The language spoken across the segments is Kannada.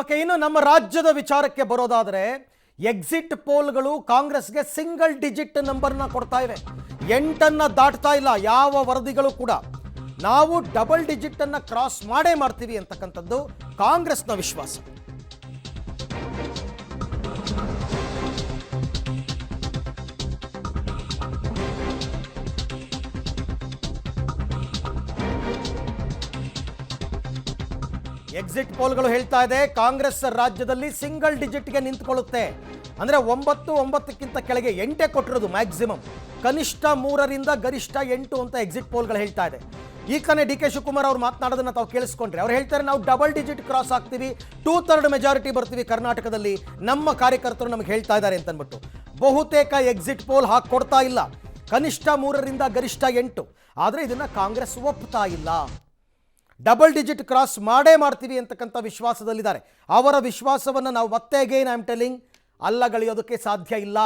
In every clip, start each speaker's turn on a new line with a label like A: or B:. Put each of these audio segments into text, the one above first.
A: ಓಕೆ, ಇನ್ನು ನಮ್ಮ ರಾಜ್ಯದ ವಿಚಾರಕ್ಕೆ ಬರೋದಾದರೆ ಎಕ್ಸಿಟ್ ಪೋಲ್ಗಳು ಕಾಂಗ್ರೆಸ್ಗೆ ಸಿಂಗಲ್ ಡಿಜಿಟ್ ನಂಬರ್ನ ಕೊಡ್ತಾ ಇವೆ. 8 ದಾಟ್ತಾ ಇಲ್ಲ ಯಾವ ವರದಿಗಳು ಕೂಡ. ನಾವು ಡಬಲ್ ಡಿಜಿಟ್ ಅನ್ನು ಕ್ರಾಸ್ ಮಾಡೇ ಮಾಡ್ತೀವಿ ಅಂತಕ್ಕಂಥದ್ದು ಕಾಂಗ್ರೆಸ್ನ ವಿಶ್ವಾಸ. ಎಕ್ಸಿಟ್ ಪೋಲ್ಗಳು ಹೇಳ್ತಾ ಇದೆ ಕಾಂಗ್ರೆಸ್ ರಾಜ್ಯದಲ್ಲಿ ಸಿಂಗಲ್ ಡಿಜಿಟ್ಗೆ ನಿಂತ್ಕೊಳ್ಳುತ್ತೆ. ಅಂದರೆ 9 ಕೆಳಗೆ 8 ಕೊಟ್ಟಿರೋದು ಮ್ಯಾಕ್ಸಿಮಮ್. ಕನಿಷ್ಠ 3ರಿಂದ ಗರಿಷ್ಠ 8 ಅಂತ ಎಕ್ಸಿಟ್ ಪೋಲ್ಗಳು ಹೇಳ್ತಾ ಇದೆ. ಈ ಕನೆ ಡಿ ಕೆ ಶಿವಕುಮಾರ್ ಅವ್ರು ಮಾತನಾಡೋದನ್ನ ತಾವು ಕೇಳಿಸ್ಕೊಂಡ್ರೆ ಅವ್ರು ಹೇಳ್ತಾರೆ ನಾವು ಡಬಲ್ ಡಿಜಿಟ್ ಕ್ರಾಸ್ ಆಗ್ತೀವಿ, 2/3 ಮೆಜಾರಿಟಿ ಬರ್ತೀವಿ ಕರ್ನಾಟಕದಲ್ಲಿ, ನಮ್ಮ ಕಾರ್ಯಕರ್ತರು ನಮಗೆ ಹೇಳ್ತಾ ಇದ್ದಾರೆ ಅಂತಂದ್ಬಿಟ್ಟು. ಬಹುತೇಕ ಎಕ್ಸಿಟ್ ಪೋಲ್ ಹಾಕೊಡ್ತಾ ಇಲ್ಲ, ಕನಿಷ್ಠ 3ರಿಂದ ಗರಿಷ್ಠ 8. ಆದರೆ ಇದನ್ನು ಕಾಂಗ್ರೆಸ್ ಒಪ್ತಾ ಇಲ್ಲ. ಡಬಲ್ ಡಿಜಿಟ್ ಕ್ರಾಸ್ ಮಾಡೇ ಮಾಡ್ತೀವಿ ಅಂತಕ್ಕಂಥ ವಿಶ್ವಾಸದಲ್ಲಿದ್ದಾರೆ. ಅವರ ವಿಶ್ವಾಸವನ್ನು ನಾವು ಮತ್ತೆ ಅಗೈನ್ ಐ ಆಮ್ ಟೆಲಿಂಗ್ ಅಲ್ಲಗಳೆಯೋದಕ್ಕೆ ಸಾಧ್ಯ ಇಲ್ಲ.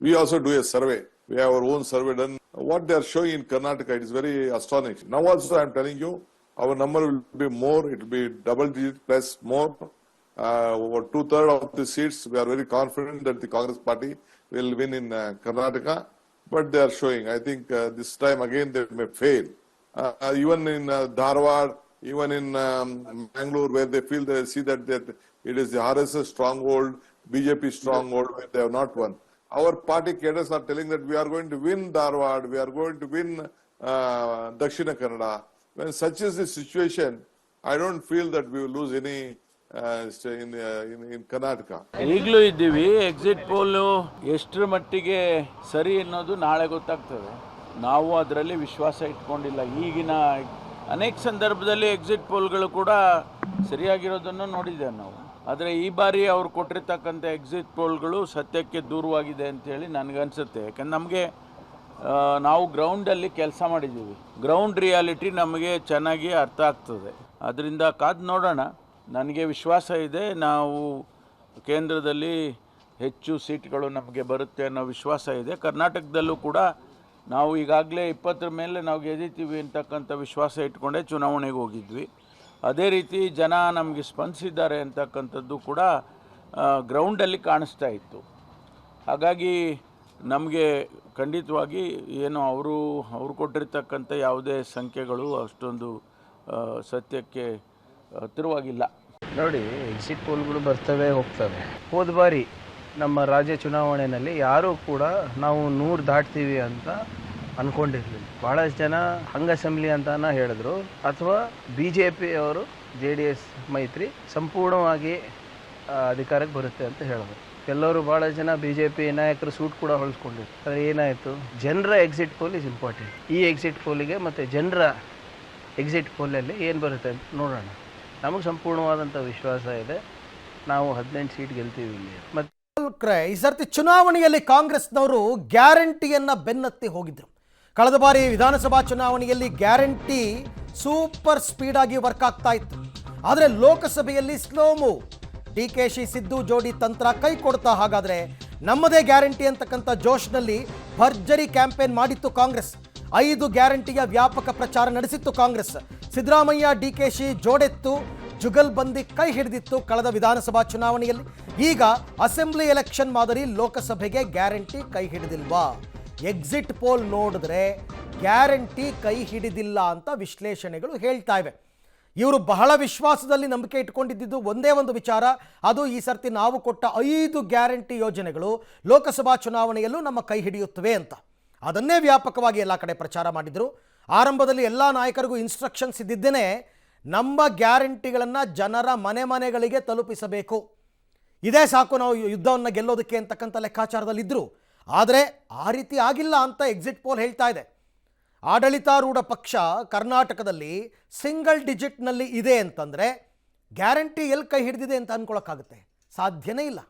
B: We also do a survey. We have our own survey done. What they are showing in Karnataka, it is very astonishing. Now also I am telling you, our number will be more. It will be double digit plus more. Over 2/3 of the seats, we are very confident that the Congress party will win in Karnataka. But they are showing, I think this time again they may fail. Even in Dharwad, even in Bangalore, where they feel they see that it is the RSS stronghold, BJP stronghold, where they have not won. Our party cadres are telling that we are going to win Dharwad, we are going to win Dakshina Kannada. When such is the situation, I don't feel that we will lose any in Karnataka.
C: ಈಗಲೂ ಇದ್ದೀವಿ. ಎಕ್ಸಿಟ್ ಪೋಲು ಎಷ್ಟರ ಮಟ್ಟಿಗೆ ಸರಿ ಅನ್ನೋದು ನಾಳೆ ಗೊತ್ತಾಗ್ತದೆ. ನಾವು ಅದರಲ್ಲಿ ವಿಶ್ವಾಸ ಇಟ್ಕೊಂಡಿಲ್ಲ. ಈಗಿನ ಅನೇಕ ಸಂದರ್ಭದಲ್ಲಿ ಎಕ್ಸಿಟ್ ಪೋಲ್ಗಳು ಕೂಡ ಸರಿಯಾಗಿರೋದನ್ನು ನೋಡಿದ್ದೇವೆ ನಾವು. ಆದರೆ ಈ ಬಾರಿ ಅವರು ಕೊಟ್ಟಿರ್ತಕ್ಕಂಥ ಎಕ್ಸಿಟ್ ಪೋಲ್ಗಳು ಸತ್ಯಕ್ಕೆ ದೂರವಾಗಿದೆ ಅಂಥೇಳಿ ನನಗನ್ಸುತ್ತೆ. ಯಾಕಂದ್ರೆ ನಮಗೆ ನಾವು ಗ್ರೌಂಡಲ್ಲಿ ಕೆಲಸ ಮಾಡಿದ್ದೀವಿ, ಗ್ರೌಂಡ್ ರಿಯಾಲಿಟಿ ನಮಗೆ ಚೆನ್ನಾಗಿ ಅರ್ಥ ಆಗ್ತದೆ. ಅದರಿಂದ ಕಾದು ನೋಡೋಣ. ನನಗೆ ವಿಶ್ವಾಸ ಇದೆ ನಾವು ಕೇಂದ್ರದಲ್ಲಿ ಹೆಚ್ಚು ಸೀಟ್ಗಳು ನಮಗೆ ಬರುತ್ತೆ ಅನ್ನೋ ವಿಶ್ವಾಸ ಇದೆ. ಕರ್ನಾಟಕದಲ್ಲೂ ಕೂಡ ನಾವು ಈಗಾಗಲೇ 20 ಮೇಲೆ ನಾವು ಗೆದ್ದಿದ್ದೀವಿ ಅಂತಕ್ಕಂಥ ವಿಶ್ವಾಸ ಇಟ್ಕೊಂಡೇ ಚುನಾವಣೆಗೆ ಹೋಗಿದ್ವಿ. ಅದೇ ರೀತಿ ಜನ ನಮಗೆ ಸ್ಪಂದಿಸಿದ್ದಾರೆ ಅಂತಕ್ಕಂಥದ್ದು ಕೂಡ ಗ್ರೌಂಡಲ್ಲಿ ಕಾಣಿಸ್ತಾ ಇತ್ತು. ಹಾಗಾಗಿ ನಮಗೆ ಖಂಡಿತವಾಗಿ ಏನು ಅವರು ಕೊಟ್ಟಿರ್ತಕ್ಕಂಥ ಯಾವುದೇ ಸಂಖ್ಯೆಗಳು ಅಷ್ಟೊಂದು ಸತ್ಯಕ್ಕೆ ಹತ್ತಿರವಾಗಿಲ್ಲ.
D: ನೋಡಿ, ಎಕ್ಸಿಟ್ ಪೋಲ್ಗಳು ಬರ್ತವೆ ಹೋಗ್ತವೆ. ಹೋದ ಬಾರಿ ನಮ್ಮ ರಾಜ್ಯ ಚುನಾವಣೆಯಲ್ಲಿ ಯಾರೂ ಕೂಡ ನಾವು 100 ದಾಟ್ತೀವಿ ಅಂತ ಅಂದ್ಕೊಂಡಿರಲಿಲ್ಲ. ಭಾಳಷ್ಟು ಜನ ಹಂಗ ಅಸೆಂಬ್ಲಿ ಅಂತಾನ ಹೇಳಿದ್ರು, ಅಥವಾ BJP ಅವರು JDS ಮೈತ್ರಿ ಸಂಪೂರ್ಣವಾಗಿ ಅಧಿಕಾರಕ್ಕೆ ಬರುತ್ತೆ ಅಂತ ಹೇಳಿದ್ರು. ಕೆಲವರು ಭಾಳಷ್ಟು ಜನ BJP ನಾಯಕರು ಸೂಟ್ ಕೂಡ ಹೊಲಿಸ್ಕೊಂಡಿದ್ರು. ಆದರೆ ಏನಾಯಿತು, ಜನರ ಎಕ್ಸಿಟ್ ಪೋಲ್ ಇಸ್ ಇಂಪಾರ್ಟೆಂಟ್. ಈ ಎಕ್ಸಿಟ್ ಪೋಲಿಗೆ ಮತ್ತು ಜನರ ಎಕ್ಸಿಟ್ ಪೋಲಲ್ಲಿ ಏನು ಬರುತ್ತೆ ಅಂತ ನೋಡೋಣ. ನಮಗೆ ಸಂಪೂರ್ಣವಾದಂಥ ವಿಶ್ವಾಸ ಇದೆ, ನಾವು 18 ಸೀಟ್ ಗೆಲ್ತೀವಿ ಇಲ್ಲಿ. ಮತ್ತು
A: ಈ ಸರ್ತಿ ಚುನಾವಣೆಯಲ್ಲಿ ಕಾಂಗ್ರೆಸ್ನವರು ಗ್ಯಾರಂಟಿಯನ್ನು ಬೆನ್ನತ್ತಿ ಹೋಗಿದ್ರು. ಕಳೆದ ಬಾರಿ ವಿಧಾನಸಭಾ ಚುನಾವಣೆಯಲ್ಲಿ ಗ್ಯಾರಂಟಿ ಸೂಪರ್ ಸ್ಪೀಡ್ ಆಗಿ ವರ್ಕ್ ಆಗ್ತಾ ಇತ್ತು. ಆದರೆ ಲೋಕಸಭೆಯಲ್ಲಿ ಸ್ಲೋ ಮೂವ್. DKC ಸಿದ್ದು ಜೋಡಿ ತಂತ್ರ ಕೈ ಕೊಡ್ತಾ. ಹಾಗಾದರೆ ನಮ್ಮದೇ ಗ್ಯಾರಂಟಿ ಅಂತಕ್ಕಂಥ ಜೋಶ್ನಲ್ಲಿ ಭರ್ಜರಿ ಕ್ಯಾಂಪೇನ್ ಮಾಡಿತ್ತು ಕಾಂಗ್ರೆಸ್. 5 ಗ್ಯಾರಂಟಿಯ ವ್ಯಾಪಕ ಪ್ರಚಾರ ನಡೆಸಿತ್ತು ಕಾಂಗ್ರೆಸ್. ಸಿದ್ದರಾಮಯ್ಯ DKC ಜೋಡೆತ್ತು, ಜುಗಲ್ಬಂದಿ ಕೈ ಹಿಡಿದಿತ್ತು ಕಳೆದ ವಿಧಾನಸಭಾ ಚುನಾವಣೆಯಲ್ಲಿ. ಈಗ ಅಸೆಂಬ್ಲಿ ಎಲೆಕ್ಷನ್ ಮಾದರಿ ಲೋಕಸಭೆಗೆ ಗ್ಯಾರಂಟಿ ಕೈ ಹಿಡಿದಿಲ್ವಾ? ಎಕ್ಸಿಟ್ ಪೋಲ್ ನೋಡಿದ್ರೆ ಗ್ಯಾರಂಟಿ ಕೈ ಹಿಡಿದಿಲ್ಲ ಅಂತ ವಿಶ್ಲೇಷಣೆಗಳು ಹೇಳ್ತಾ ಇವೆ. ಇವರು ಬಹಳ ವಿಶ್ವಾಸದಲ್ಲಿ ನಂಬಿಕೆ ಇಟ್ಕೊಂಡಿದ್ದು ಒಂದೇ ಒಂದು ವಿಚಾರ, ಅದು ಈ ಸರ್ತಿ ನಾವು ಕೊಟ್ಟ 5 ಗ್ಯಾರಂಟಿ ಯೋಜನೆಗಳು ಲೋಕಸಭಾ ಚುನಾವಣೆಯಲ್ಲೂ ನಮ್ಮ ಕೈ ಹಿಡಿಯುತ್ತವೆ ಅಂತ. ಅದನ್ನೇ ವ್ಯಾಪಕವಾಗಿ ಎಲ್ಲ ಕಡೆ ಪ್ರಚಾರ ಮಾಡಿದರು. ಆರಂಭದಲ್ಲಿ ಎಲ್ಲ ನಾಯಕರಿಗೂ ಇನ್ಸ್ಟ್ರಕ್ಷನ್ಸ್ ಇದ್ದಿದ್ದೇನೆ, ನಮ್ಮ ಗ್ಯಾರಂಟಿಗಳನ್ನು ಜನರ ಮನೆಗಳಿಗೆ ತಲುಪಿಸಬೇಕು, ಇದೇ ಸಾಕು ನಾವು ಯುದ್ಧವನ್ನು ಗೆಲ್ಲೋದಕ್ಕೆ ಅಂತಕ್ಕಂಥ ಲೆಕ್ಕಾಚಾರದಲ್ಲಿದ್ದರು. ಆದರೆ ಆ ರೀತಿ ಆಗಿಲ್ಲ ಅಂತ ಎಕ್ಸಿಟ್ ಪೋಲ್ ಹೇಳ್ತಾ ಇದೆ. ಆಡಳಿತಾರೂಢ ಪಕ್ಷ ಕರ್ನಾಟಕದಲ್ಲಿ ಸಿಂಗಲ್ ಡಿಜಿಟ್ನಲ್ಲಿ ಇದೆ ಅಂತಂದರೆ ಗ್ಯಾರಂಟಿ ಎಲ್ಲಿ ಕೈ ಹಿಡಿದಿದೆ ಅಂತ ಅಂದ್ಕೊಳ್ಳೋಕ್ಕಾಗುತ್ತೆ? ಸಾಧ್ಯನೇ ಇಲ್ಲ.